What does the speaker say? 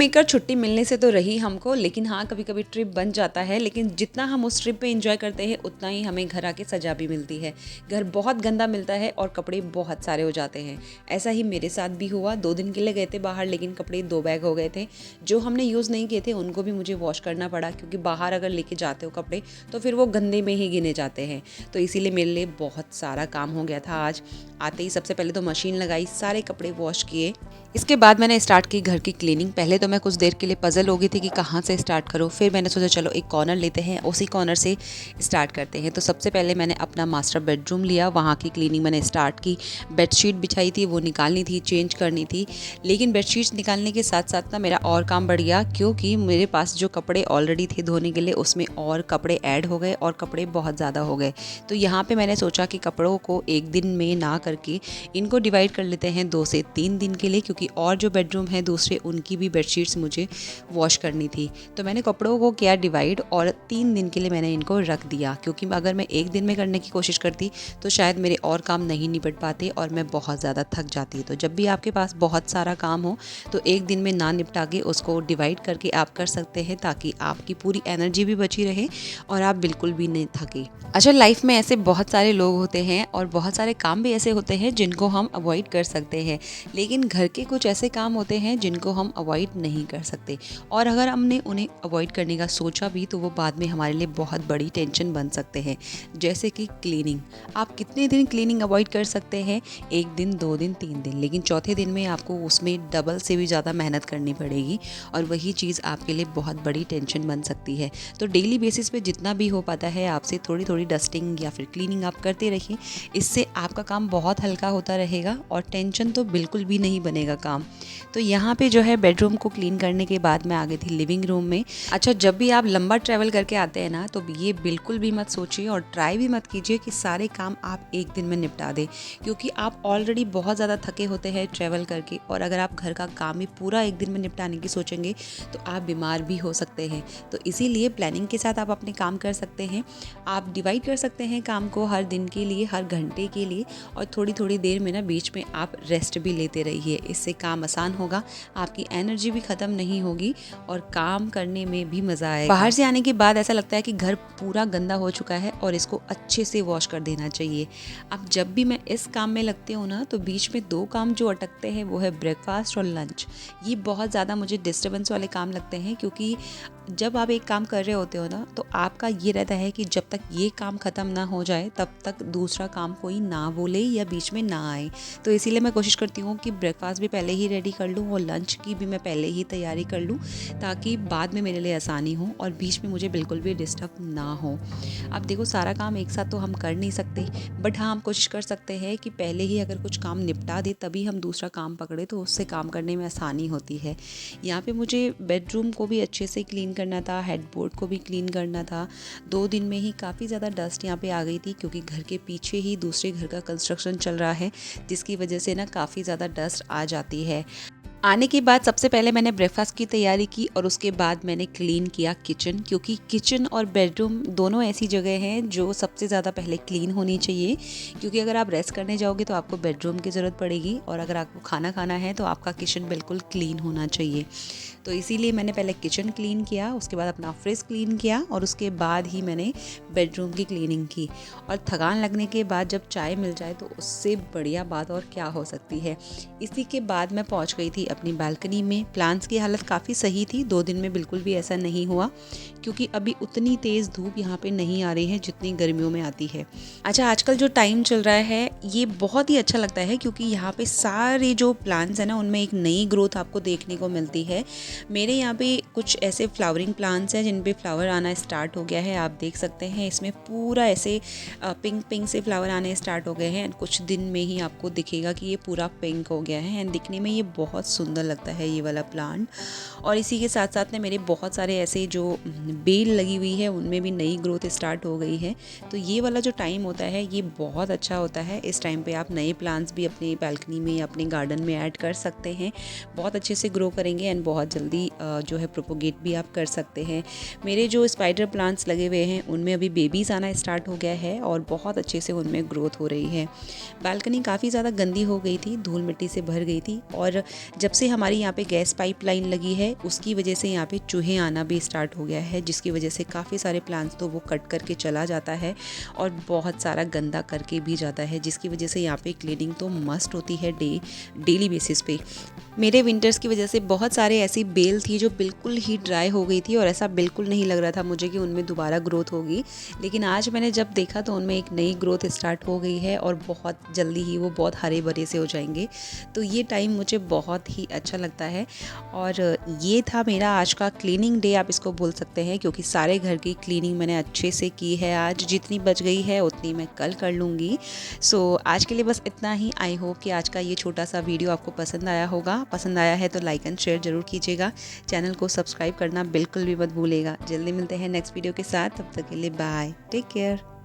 Maker छुट्टी मिलने से तो रही हमको, लेकिन हाँ कभी कभी ट्रिप बन जाता है। लेकिन जितना हम उस ट्रिप पे एंजॉय करते हैं उतना ही हमें घर आके सजा भी मिलती है। घर बहुत गंदा मिलता है और कपड़े बहुत सारे हो जाते हैं। ऐसा ही मेरे साथ भी हुआ। 2 दिन के लिए गए थे बाहर, लेकिन कपड़े 2 बैग हो गए थे। जो हमने यूज़ नहीं किए थे उनको भी मुझे वॉश करना पड़ा, क्योंकि बाहर अगर लेके जाते हो कपड़े तो फिर वो गंदे में ही गिने जाते हैं। तो इसीलिए मेरे लिए बहुत सारा काम हो गया था आज। आते ही सबसे पहले तो मशीन लगाई, सारे कपड़े वॉश किए। इसके बाद मैंने स्टार्ट की घर की क्लीनिंग। पहले तो मैं कुछ देर के लिए पजल हो गई थी कि कहाँ से स्टार्ट करूँ। फिर मैंने सोचा चलो एक कॉर्नर लेते हैं, उसी कॉर्नर से स्टार्ट करते हैं। तो सबसे पहले मैंने अपना मास्टर बेडरूम लिया, वहाँ की क्लीनिंग मैंने स्टार्ट की। बेडशीट बिछाई थी, वो निकालनी थी, चेंज करनी थी। लेकिन बेडशीट्स निकालने के साथ साथ ना मेरा और काम बढ़ गया, क्योंकि मेरे पास जो कपड़े ऑलरेडी थे धोने के लिए उसमें और कपड़े ऐड हो गए और कपड़े बहुत ज़्यादा हो गए। तो यहाँ पर मैंने सोचा कि कपड़ों को एक दिन में ना करके इनको डिवाइड कर लेते हैं 2 से 3 दिन के लिए, क्योंकि और जो बेडरूम है दूसरे उनकी भी बेडशीट्स मुझे वॉश करनी थी। तो मैंने कपड़ों को किया डिवाइड और 3 दिन के लिए मैंने इनको रख दिया, क्योंकि अगर मैं एक दिन में करने की कोशिश करती तो शायद मेरे और काम नहीं निपट पाते और मैं बहुत ज़्यादा थक जाती। तो जब भी आपके पास बहुत सारा काम हो तो एक दिन में ना निपटा के उसको डिवाइड करके आप कर सकते हैं, ताकि आपकी पूरी एनर्जी भी बची रहे और आप बिल्कुल भी नहीं थके। अच्छा, लाइफ में ऐसे बहुत सारे लोग होते हैं और बहुत सारे काम भी ऐसे होते हैं जिनको हम अवॉइड कर सकते हैं, लेकिन घर के कुछ ऐसे काम होते हैं जिनको हम अवॉइड नहीं कर सकते। और अगर हमने उन्हें अवॉइड करने का सोचा भी तो वो बाद में हमारे लिए बहुत बड़ी टेंशन बन सकते हैं। जैसे कि क्लीनिंग। आप कितने दिन क्लीनिंग अवॉइड कर सकते हैं? 1 दिन, 2 दिन, 3 दिन, लेकिन चौथे दिन में आपको उसमें डबल से भी ज़्यादा मेहनत करनी पड़ेगी और वही चीज़ आपके लिए बहुत बड़ी टेंशन बन सकती है। तो डेली बेसिस पे जितना भी हो पाता है आपसे थोड़ी थोड़ी डस्टिंग या फिर क्लीनिंग आप करते रहिए। इससे आपका काम बहुत हल्का होता रहेगा और टेंशन तो बिल्कुल भी नहीं बनेगा काम। तो यहाँ पे जो है बेडरूम को क्लीन करने के बाद मैं आ गई थी लिविंग रूम में। अच्छा, जब भी आप लंबा ट्रैवल करके आते हैं ना तो ये बिल्कुल भी मत सोचिए और ट्राई भी मत कीजिए कि सारे काम आप एक दिन में निपटा दें, क्योंकि आप ऑलरेडी बहुत ज़्यादा थके होते हैं ट्रैवल करके। और अगर आप घर का काम ही पूरा एक दिन में निपटाने की सोचेंगे तो आप बीमार भी हो सकते हैं। तो इसीलिए प्लानिंग के साथ आप अपने काम कर सकते हैं। आप डिवाइड कर सकते हैं काम को हर दिन के लिए, हर घंटे के लिए, और थोड़ी थोड़ी देर में ना बीच में आप रेस्ट भी लेते रहिए। इससे काम आसान होगा, आपकी एनर्जी भी ख़त्म नहीं होगी और काम करने में भी मज़ा आएगा। बाहर से आने के बाद ऐसा लगता है कि घर पूरा गंदा हो चुका है और इसको अच्छे से वॉश कर देना चाहिए। अब जब भी मैं इस काम में लगती हूँ ना तो बीच में 2 काम जो अटकते हैं वो है ब्रेकफास्ट और लंच। ये बहुत ज़्यादा मुझे डिस्टर्बेंस वाले काम लगते हैं, क्योंकि जब आप एक काम कर रहे होते हो ना तो आपका ये रहता है कि जब तक ये काम ख़त्म ना हो जाए तब तक दूसरा काम कोई ना बोले या बीच में ना आए। तो इसीलिए मैं कोशिश करती हूँ कि ब्रेकफास्ट भी पहले ही रेडी कर लूँ और लंच की भी मैं पहले ही तैयारी कर लूँ, ताकि बाद में मेरे लिए आसानी हो और बीच में मुझे बिल्कुल भी डिस्टर्ब ना हो। अब देखो, सारा काम एक साथ तो हम कर नहीं सकते, बट हाँ हम कोशिश कर सकते हैं कि पहले ही अगर कुछ काम निपटा दे तभी हम दूसरा काम पकड़े, तो उससे काम करने में आसानी होती है। यहाँ पे मुझे बेडरूम को भी अच्छे से क्लीन करना था, हेडबोर्ड को भी क्लीन करना था। 2 दिन में ही काफ़ी ज़्यादा डस्ट यहाँ पे आ गई थी, क्योंकि घर के पीछे ही दूसरे घर का कंस्ट्रक्शन चल रहा है, जिसकी वजह से ना काफ़ी ज़्यादा डस्ट आ जाती है। आने के बाद सबसे पहले मैंने ब्रेकफास्ट की तैयारी की और उसके बाद मैंने क्लीन किया किचन, क्योंकि किचन और बेडरूम दोनों ऐसी जगह हैं जो सबसे ज़्यादा पहले क्लीन होनी चाहिए। क्योंकि अगर आप रेस्ट करने जाओगे तो आपको बेडरूम की ज़रूरत पड़ेगी, और अगर आपको खाना खाना है तो आपका किचन बिल्कुल क्लीन होना चाहिए। तो इसीलिए मैंने पहले किचन क्लीन किया, उसके बाद अपना फ्रिज क्लीन किया और उसके बाद ही मैंने बेडरूम की क्लीनिंग की। और थकान लगने के बाद जब चाय मिल जाए तो उससे बढ़िया बात और क्या हो सकती है। इसी के बाद मैं पहुंच गई थी अपनी बालकनी में। प्लांट्स की हालत काफ़ी सही थी, 2 दिन में बिल्कुल भी ऐसा नहीं हुआ, क्योंकि अभी उतनी तेज़ धूप यहाँ पे नहीं आ रही है जितनी गर्मियों में आती है। अच्छा, आजकल जो टाइम चल रहा है ये बहुत ही अच्छा लगता है, क्योंकि यहाँ पे सारे जो प्लांट्स हैं ना उनमें एक नई ग्रोथ आपको देखने को मिलती है। मेरे यहाँ पे कुछ ऐसे फ्लावरिंग प्लांट्स हैं जिन पे फ्लावर आना स्टार्ट हो गया है, आप देख सकते हैं। इसमें पूरा ऐसे पिंक पिंक से फ्लावर आने स्टार्ट हो गए हैं। कुछ दिन में ही आपको दिखेगा कि ये पूरा पिंक हो गया है एंड दिखने में ये बहुत सुंदर लगता है ये वाला प्लांट। और इसी के साथ साथ में मेरे बहुत सारे ऐसे जो बेल लगी हुई है उनमें भी नई ग्रोथ स्टार्ट हो गई है। तो ये वाला जो टाइम होता है ये बहुत अच्छा होता है। इस टाइम पे आप नए प्लांट्स भी अपनी बालकनी में या अपने गार्डन में ऐड कर सकते हैं, बहुत अच्छे से ग्रो करेंगे एंड बहुत जल्दी जो है प्रोपोगेट भी आप कर सकते हैं। मेरे जो स्पाइडर प्लांट्स लगे हुए हैं उनमें अभी बेबीज़ आना स्टार्ट हो गया है और बहुत अच्छे से उनमें ग्रोथ हो रही है। बालकनी काफ़ी ज़्यादा गंदी हो गई थी, धूल मिट्टी से भर गई थी, और जब से हमारी यहाँ पे गैस पाइपलाइन लगी है उसकी वजह से यहाँ पे चूहे आना भी स्टार्ट हो गया है, जिसकी वजह से काफ़ी सारे प्लांट्स तो वो कट करके चला जाता है और बहुत सारा गंदा करके भी जाता है, जिसकी वजह से यहाँ पे क्लीनिंग तो मस्ट होती है डेली बेसिस पे। मेरे विंटर्स की वजह से बहुत सारे ऐसी बेल थी जो बिल्कुल ही ड्राई हो गई थी और ऐसा बिल्कुल नहीं लग रहा था मुझे कि उनमें दोबारा ग्रोथ होगी, लेकिन आज मैंने जब देखा तो उनमें एक नई ग्रोथ स्टार्ट हो गई है और बहुत जल्दी ही वो बहुत हरे भरे से हो जाएंगे। तो ये टाइम मुझे बहुत ही अच्छा लगता है। और ये था मेरा आज का क्लीनिंग डे, आप इसको बोल सकते हैं, क्योंकि सारे घर की क्लीनिंग मैंने अच्छे से की है। आज जितनी बच गई है उतनी मैं कल कर लूँगी। सो आज के लिए बस इतना ही। आई होप कि आज का ये छोटा सा वीडियो आपको पसंद आया होगा। पसंद आया है तो लाइक एंड शेयर ज़रूर कीजिएगा। चैनल को सब्सक्राइब करना बिल्कुल भी मत भूलिएगा। जल्दी मिलते हैं नेक्स्ट वीडियो के साथ, तब तक के लिए बाय, टेक केयर।